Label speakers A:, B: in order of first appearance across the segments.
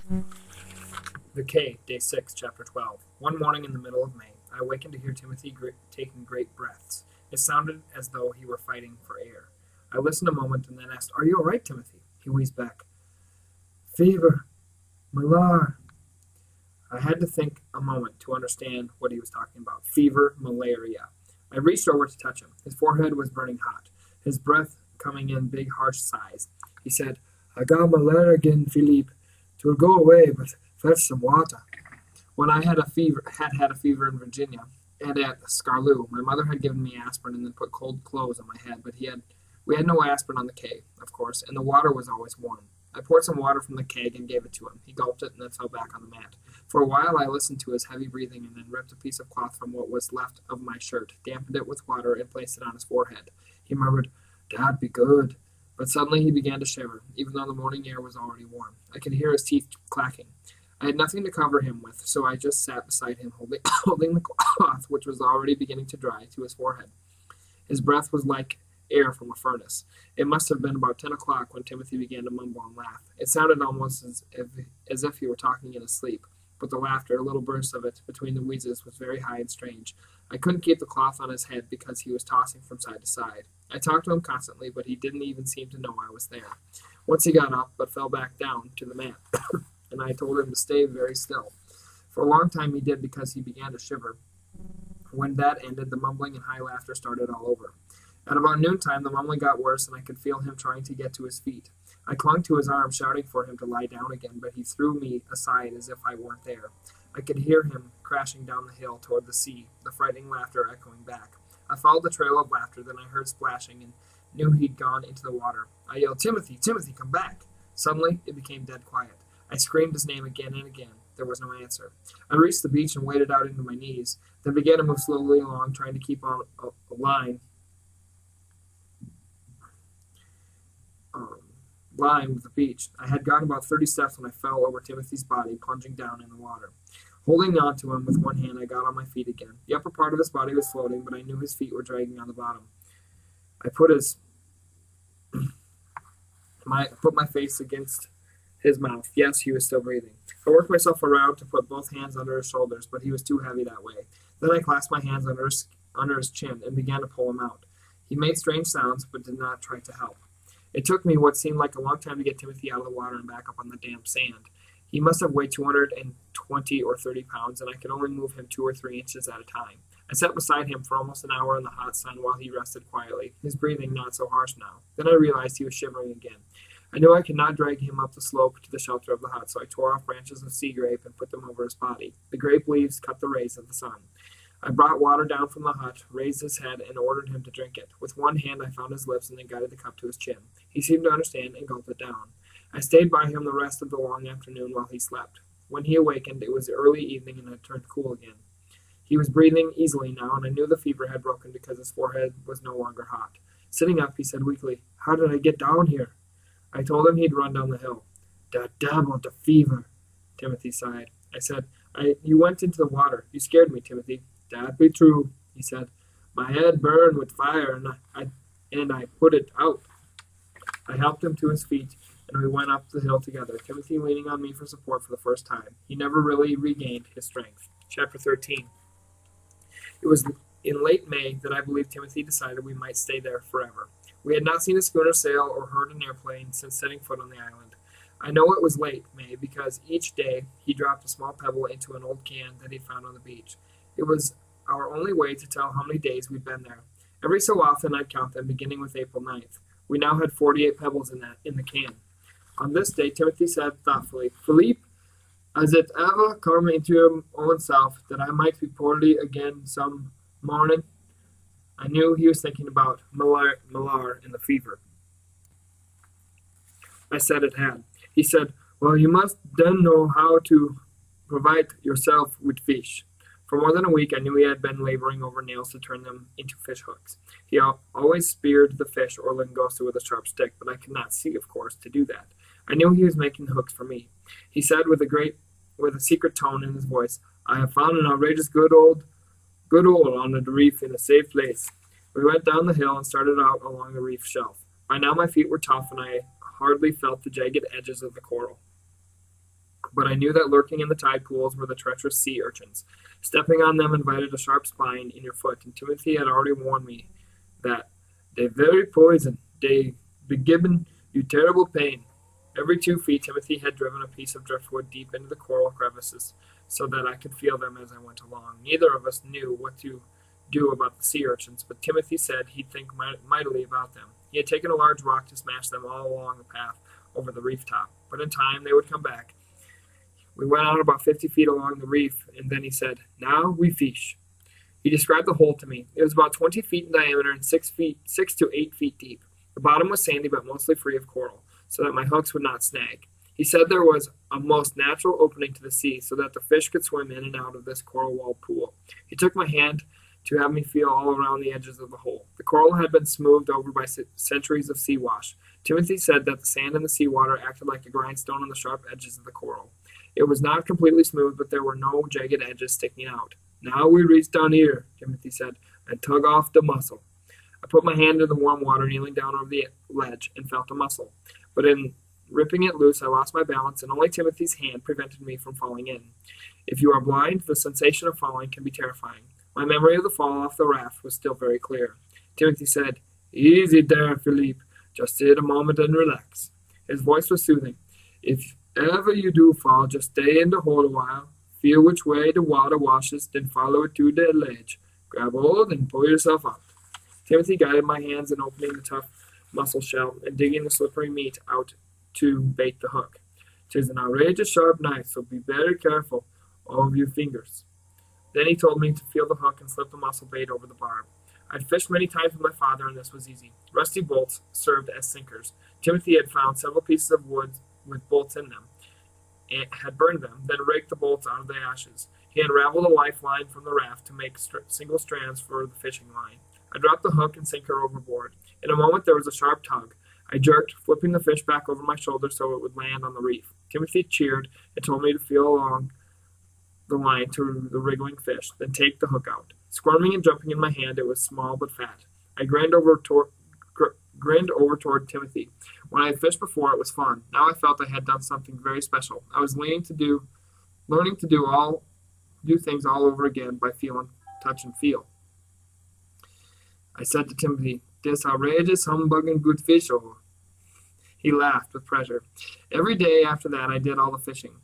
A: The K, Day 6, Chapter 12. One morning in the middle of May, I awakened to hear Timothy taking great breaths. It sounded as though he were fighting for air. I listened a moment and then asked, "Are you all right, Timothy?" He wheezed back, "Fever, malar." I had to think a moment to understand what he was talking about. Fever, malaria. I reached over to touch him. His forehead was burning hot, his breath coming in big, harsh sighs. He said, "I got malaria again, Philippe. 'Twill go away, but fetch some water." When I had a fever in Virginia and at Scarlou, my mother had given me aspirin and then put cold clothes on my head, but we had no aspirin on the keg, of course, and the water was always warm. I poured some water from the keg and gave it to him. He gulped it and then fell back on the mat. For a while I listened to his heavy breathing and then ripped a piece of cloth from what was left of my shirt, dampened it with water, and placed it on his forehead. He murmured, "Dad, be good." But suddenly he began to shiver, even though the morning air was already warm. I could hear his teeth clacking. I had nothing to cover him with, so I just sat beside him, holding the cloth, which was already beginning to dry, to his forehead. His breath was like air from a furnace. It must have been about 10 o'clock when Timothy began to mumble and laugh. It sounded almost as if he were talking in his sleep, but the laughter, a little burst of it, between the wheezes, was very high and strange. I couldn't keep the cloth on his head because he was tossing from side to side. I talked to him constantly, but he didn't even seem to know I was there. Once he got up, but fell back down to the mat, and I told him to stay very still. For a long time he did because he began to shiver. When that ended, the mumbling and high laughter started all over. At about noontime, the mumbling got worse, and I could feel him trying to get to his feet. I clung to his arm, shouting for him to lie down again, but he threw me aside as if I weren't there. I could hear him crashing down the hill toward the sea, the frightening laughter echoing back. I followed the trail of laughter, then I heard splashing and knew he'd gone into the water. I yelled, "Timothy, Timothy, come back!" Suddenly, it became dead quiet. I screamed his name again and again. There was no answer. I reached the beach and waded out into my knees, then began to move slowly along, trying to keep on a line with the beach. I had gone about 30 steps when I fell over Timothy's body, plunging down in the water. Holding on to him with one hand, I got on my feet again. The upper part of his body was floating, but I knew his feet were dragging on the bottom. I put my face against his mouth. Yes, he was still breathing. I worked myself around to put both hands under his shoulders, but he was too heavy that way. Then I clasped my hands under his chin and began to pull him out. He made strange sounds, but did not try to help. It took me what seemed like a long time to get Timothy out of the water and back up on the damp sand. He must have weighed 220 or 30 pounds, and I could only move him 2 or 3 inches at a time. I sat beside him for almost an hour in the hot sun while he rested quietly, his breathing not so harsh now. Then I realized he was shivering again. I knew I could not drag him up the slope to the shelter of the hut, so I tore off branches of sea grape and put them over his body. The grape leaves cut the rays of the sun. I brought water down from the hut, raised his head, and ordered him to drink it. With one hand I found his lips and then guided the cup to his chin. He seemed to understand and gulped it down. I stayed by him the rest of the long afternoon while he slept. When he awakened, it was early evening and had turned cool again. He was breathing easily now, and I knew the fever had broken because his forehead was no longer hot. Sitting up, he said weakly, "How did I get down here?" I told him he'd run down the hill. "Dat devil, the fever," Timothy sighed. I said, You went into the water. You scared me, Timothy." "Dat be true," he said. "My head burned with fire, and I put it out." I helped him to his feet, and we went up the hill together, Timothy leaning on me for support for the first time. He never really regained his strength. Chapter 13. It was in late May that I believe Timothy decided we might stay there forever. We had not seen a schooner sail or heard an airplane since setting foot on the island. I know it was late May because each day he dropped a small pebble into an old can that he found on the beach. It was our only way to tell how many days we'd been there. Every so often I'd count them, beginning with April 9th. We now had 48 pebbles in the can. On this day, Timothy said thoughtfully, "Philippe, has it ever come into your own self that I might be poorly again some morning?" I knew he was thinking about malar and the fever. I said it had. He said, "Well, you must then know how to provide yourself with fish." For more than a week, I knew he had been laboring over nails to turn them into fish hooks. He always speared the fish or langosta with a sharp stick, but I could not see, of course, to do that. I knew he was making hooks for me. He said with a secret tone in his voice, "I have found an outrageous good old on the reef in a safe place." We went down the hill and started out along the reef shelf. By now my feet were tough, and I hardly felt the jagged edges of the coral. But I knew that lurking in the tide pools were the treacherous sea urchins. Stepping on them invited a sharp spine in your foot, and Timothy had already warned me that they very poison. They be giving you terrible pain. Every 2 feet, Timothy had driven a piece of driftwood deep into the coral crevices, so that I could feel them as I went along. Neither of us knew what to do about the sea urchins, but Timothy said he'd think mightily about them. He had taken a large rock to smash them all along the path over the reef top, but in time they would come back. We went on about 50 feet along the reef, and then he said, "Now we fish." He described the hole to me. It was about 20 feet in diameter and 6 to 8 feet deep. The bottom was sandy but mostly free of coral, so that my hooks would not snag. He said there was a most natural opening to the sea, so that the fish could swim in and out of this coral-walled pool. He took my hand to have me feel all around the edges of the hole. The coral had been smoothed over by centuries of sea wash. Timothy said that the sand in the seawater acted like a grindstone on the sharp edges of the coral. It was not completely smooth, but there were no jagged edges sticking out. "Now we reach down here," Timothy said, "and tug off the mussel." I put my hand in the warm water, kneeling down over the ledge, and felt the mussel. But in ripping it loose, I lost my balance, and only Timothy's hand prevented me from falling in. If you are blind, the sensation of falling can be terrifying. My memory of the fall off the raft was still very clear. Timothy said, "Easy there, Philippe. Just sit a moment and relax." His voice was soothing. "If ever you do fall, just stay in the hole a while. Feel which way the water washes, then follow it to the ledge. Grab hold and pull yourself up." Timothy guided my hands in opening the tough mussel shell and digging the slippery meat out to bait the hook. "'Tis an outrageous sharp knife, so be very careful of your fingers." Then he told me to feel the hook and slip the mussel bait over the barb. I'd fished many times with my father, and this was easy. Rusty bolts served as sinkers. Timothy had found several pieces of wood with bolts in them, and had burned them, then raked the bolts out of the ashes. He unraveled a lifeline from the raft to make single strands for the fishing line. I dropped the hook and sinker overboard. In a moment there was a sharp tug. I jerked, flipping the fish back over my shoulder so it would land on the reef. Timothy cheered and told me to feel along the line to the wriggling fish, then take the hook out. Squirming and jumping in my hand, it was small but fat. I grinned over toward Timothy. When I had fished before, it was fun. Now I felt I had done something very special. I was learning to do things all over again by feeling, touch, and feel. I said to Timothy, "This outrageous, humbugging good fish over." He laughed with pleasure. Every day after that, I did all the fishing.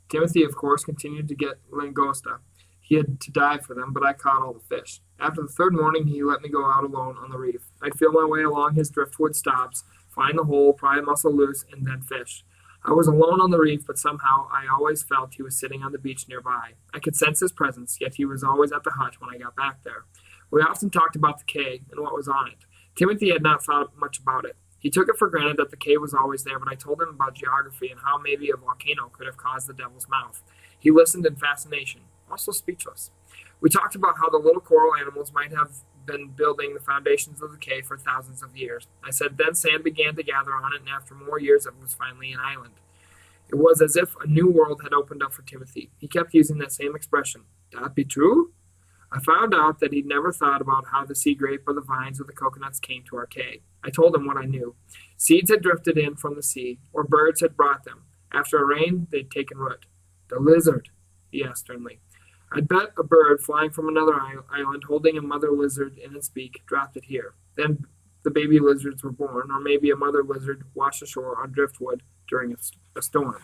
A: Timothy, of course, continued to get langosta. He had to dive for them, but I caught all the fish. After the third morning, he let me go out alone on the reef. I'd feel my way along his driftwood stops, find the hole, pry a mussel loose, and then fish. I was alone on the reef, but somehow I always felt he was sitting on the beach nearby. I could sense his presence, yet he was always at the hut when I got back there. We often talked about the cay and what was on it. Timothy had not thought much about it. He took it for granted that the cay was always there, but I told him about geography and how maybe a volcano could have caused the Devil's Mouth. He listened in fascination, also speechless. We talked about how the little coral animals might have been building the foundations of the cay for thousands of years. I said then sand began to gather on it, and after more years it was finally an island. It was as if a new world had opened up for Timothy. He kept using that same expression. "That be true?" I found out that he'd never thought about how the sea grape or the vines or the coconuts came to our cay. I told him what I knew. Seeds had drifted in from the sea, or birds had brought them. After a rain, they'd taken root. "The lizard?" he asked sternly. I'd bet a bird flying from another island holding a mother lizard in its beak dropped it here. Then the baby lizards were born, or maybe a mother lizard washed ashore on driftwood during a storm.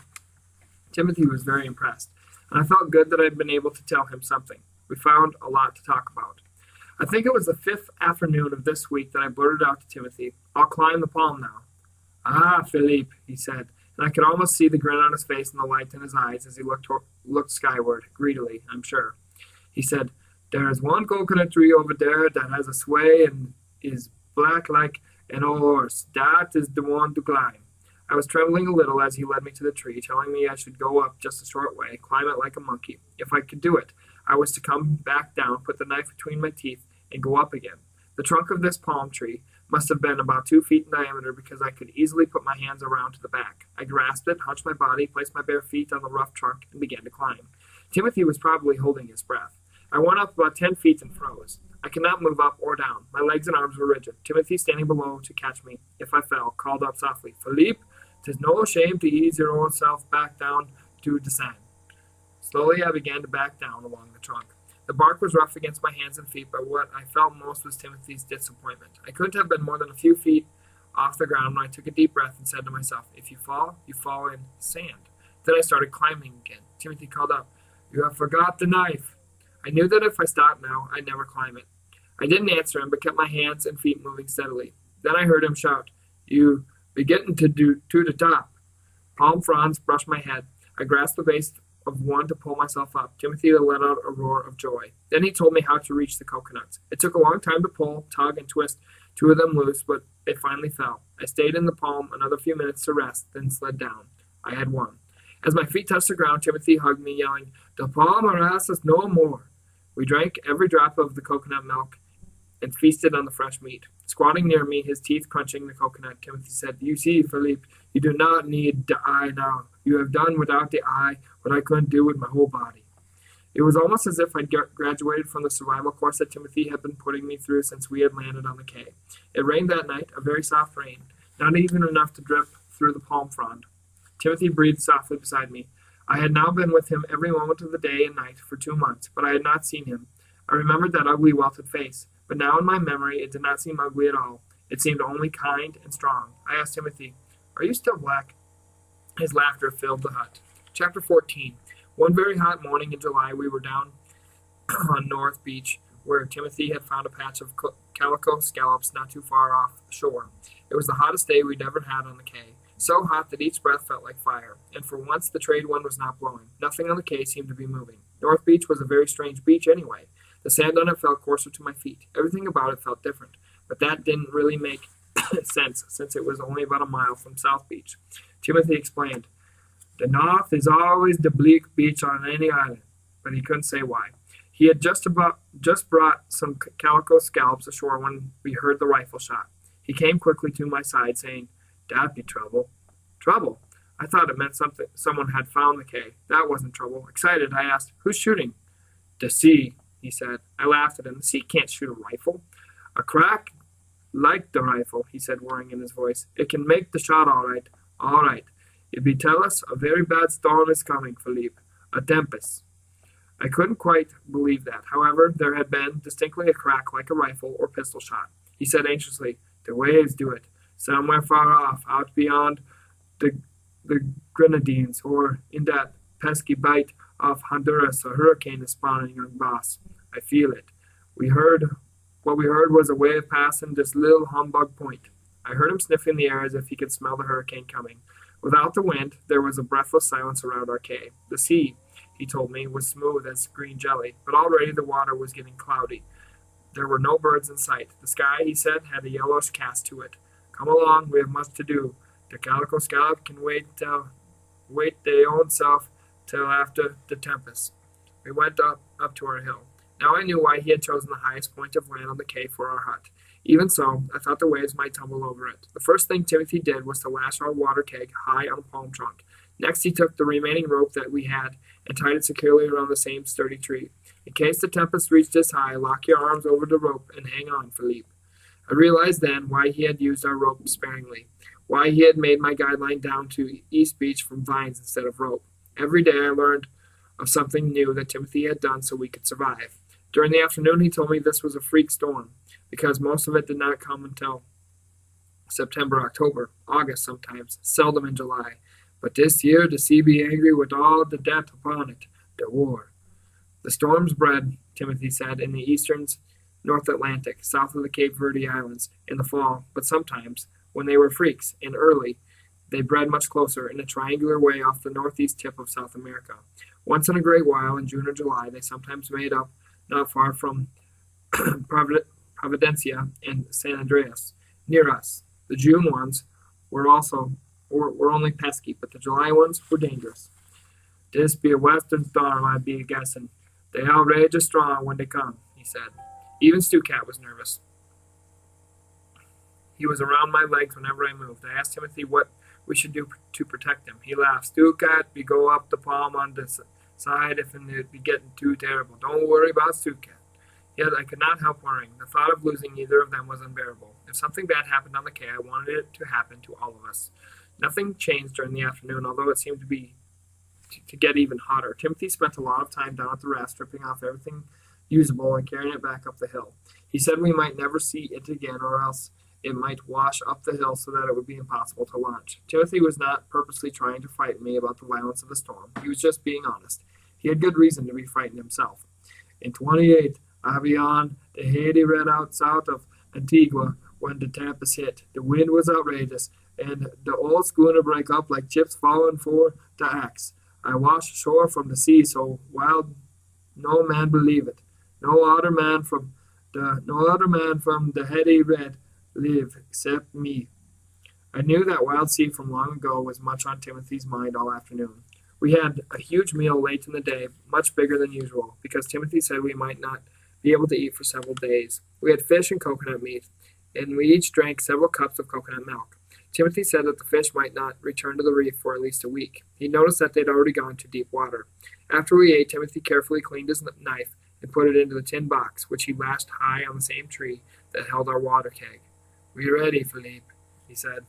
A: Timothy was very impressed, and I felt good that I'd been able to tell him something. We found a lot to talk about. I think it was the 5th afternoon of this week that I blurted out to Timothy, "I'll climb the palm now." "Ah, Philippe," he said, and I could almost see the grin on his face and the light in his eyes as he looked skyward, greedily, I'm sure. He said, "There is one coconut tree over there that has a sway and is black like an old horse. That is the one to climb." I was trembling a little as he led me to the tree, telling me I should go up just a short way, climb it like a monkey. If I could do it, I was to come back down, put the knife between my teeth, and go up again. The trunk of this palm tree must have been about 2 feet in diameter because I could easily put my hands around to the back. I grasped it, hunched my body, placed my bare feet on the rough trunk, and began to climb. Timothy was probably holding his breath. I went up about 10 feet and froze. I could not move up or down. My legs and arms were rigid. Timothy, standing below to catch me if I fell, called out softly, "Philippe, 'tis no shame to ease your own self back down to descend. Slowly I began to back down along the trunk. The bark was rough against my hands and feet, but what I felt most was Timothy's disappointment. I couldn't have been more than a few feet off the ground when I took a deep breath and said to myself, if you fall in sand. Then I started climbing again. Timothy called up, you have forgot the knife. I knew that if I stopped now, I'd never climb it. I didn't answer him, but kept my hands and feet moving steadily. Then I heard him shout, you be getting to the top. Palm fronds brushed my head. I grasped the base of one to pull myself up. Timothy let out a roar of joy. Then he told me how to reach the coconuts. It took a long time to pull, tug, and twist two of them loose, but they finally fell. I stayed in the palm another few minutes to rest, then slid down. I had won. As my feet touched the ground, Timothy hugged me, yelling, the palm harass us no more. We drank every drop of the coconut milk and feasted on the fresh meat. Squatting near me, his teeth crunching the coconut, Timothy said, you see, Philippe, you do not need the eye now. You have done without the eye what I couldn't do with my whole body. It was almost as if I'd graduated from the survival course that Timothy had been putting me through since we had landed on the quay. It rained that night, a very soft rain, not even enough to drip through the palm frond. Timothy breathed softly beside me. I had now been with him every moment of the day and night for 2 months, but I had not seen him. I remembered that ugly, welted face, but now in my memory it did not seem ugly at all. It seemed only kind and strong. I asked Timothy, are you still black? His laughter filled the hut. Chapter 14. One very hot morning in July, we were down on North Beach, where Timothy had found a patch of calico scallops not too far off the shore. It was the hottest day we'd ever had on the quay, so hot that each breath felt like fire, and for once the trade wind was not blowing. Nothing on the quay seemed to be moving. North Beach was a very strange beach anyway. The sand on it felt coarser to my feet. Everything about it felt different, but that didn't really make sense since it was only about a mile from South Beach. Timothy explained, the North is always the bleak beach on any island, but he couldn't say why. He had just brought some calico scallops ashore when we heard the rifle shot. He came quickly to my side, saying, that'd be trouble. Trouble? I thought it meant someone had found the quay. That wasn't trouble. Excited, I asked, who's shooting? The sea, he said. I laughed at him. The sea can't shoot a rifle. A crack like the rifle, he said, worrying in his voice. It can make the shot all right. All right. If you tell us, a very bad storm is coming, Philippe. A tempest. I couldn't quite believe that. However, there had been distinctly a crack like a rifle or pistol shot. He said anxiously, the waves do it. Somewhere far off, out beyond the Grenadines, or in that pesky bight off Honduras, a hurricane is spawning, young boss. I feel it. What we heard was a wave passing this little humbug point. I heard him sniffing the air as if he could smell the hurricane coming. Without the wind, there was a breathless silence around our quay. The sea, he told me, was smooth as green jelly, but already the water was getting cloudy. There were no birds in sight. The sky, he said, had a yellowish cast to it. Come along, we have much to do. The calico scallop can wait their own self till after the tempest. We went up to our hill. Now I knew why he had chosen the highest point of land on the quay for our hut. Even so, I thought the waves might tumble over it. The first thing Timothy did was to lash our water keg high on a palm trunk. Next, he took the remaining rope that we had and tied it securely around the same sturdy tree. In case the tempest reached this high, lock your arms over the rope and hang on, Philippe. I realized then why he had used our rope sparingly, why he had made my guideline down to East Beach from vines instead of rope. Every day I learned of something new that Timothy had done so we could survive. During the afternoon, he told me this was a freak storm, because most of it did not come until September, October, August sometimes, seldom in July. But this year the sea be angry with all the death upon it, the war. The storms bred, Timothy said, in the eastern North Atlantic, south of the Cape Verde Islands, in the fall, but sometimes, when they were freaks, and early, they bred much closer, in a triangular way off the northeast tip of South America. Once in a great while, in June or July, they sometimes made up not far from Providencia and San Andreas, near us. The June ones were only pesky, but the July ones were dangerous. This be a western storm, I be guessing. They outrage us strong when they come, he said. Even Stucat was nervous. He was around my legs whenever I moved. I asked Timothy what we should do to protect him. He laughed. Stucat, we go up the palm on this side if it be getting too terrible. Don't worry about Stucat. Yet I could not help worrying. The thought of losing either of them was unbearable. If something bad happened on the quay, I wanted it to happen to all of us. Nothing changed during the afternoon, although it seemed to be to get even hotter. Timothy spent a lot of time down at the raft, stripping off everything usable and carrying it back up the hill. He said we might never see it again, or else it might wash up the hill so that it would be impossible to launch. Timothy was not purposely trying to frighten me about the violence of the storm. He was just being honest. He had good reason to be frightened himself. In 28, I was beyond the Haiti red out south of Antigua when the tempest hit. The wind was outrageous, and the old schooner break up like chips falling for the axe. I washed ashore from the sea so wild no man believe it. No other man from the Haiti red live except me. I knew that wild sea from long ago was much on Timothy's mind all afternoon. We had a huge meal late in the day, much bigger than usual, because Timothy said we might not be able to eat for several days. We had fish and coconut meat, and we each drank several cups of coconut milk. Timothy said that the fish might not return to the reef for at least a week. He noticed that they'd already gone to deep water. After we ate, Timothy carefully cleaned his knife and put it into the tin box, which he lashed high on the same tree that held our water keg. "We ready, Philippe," he said.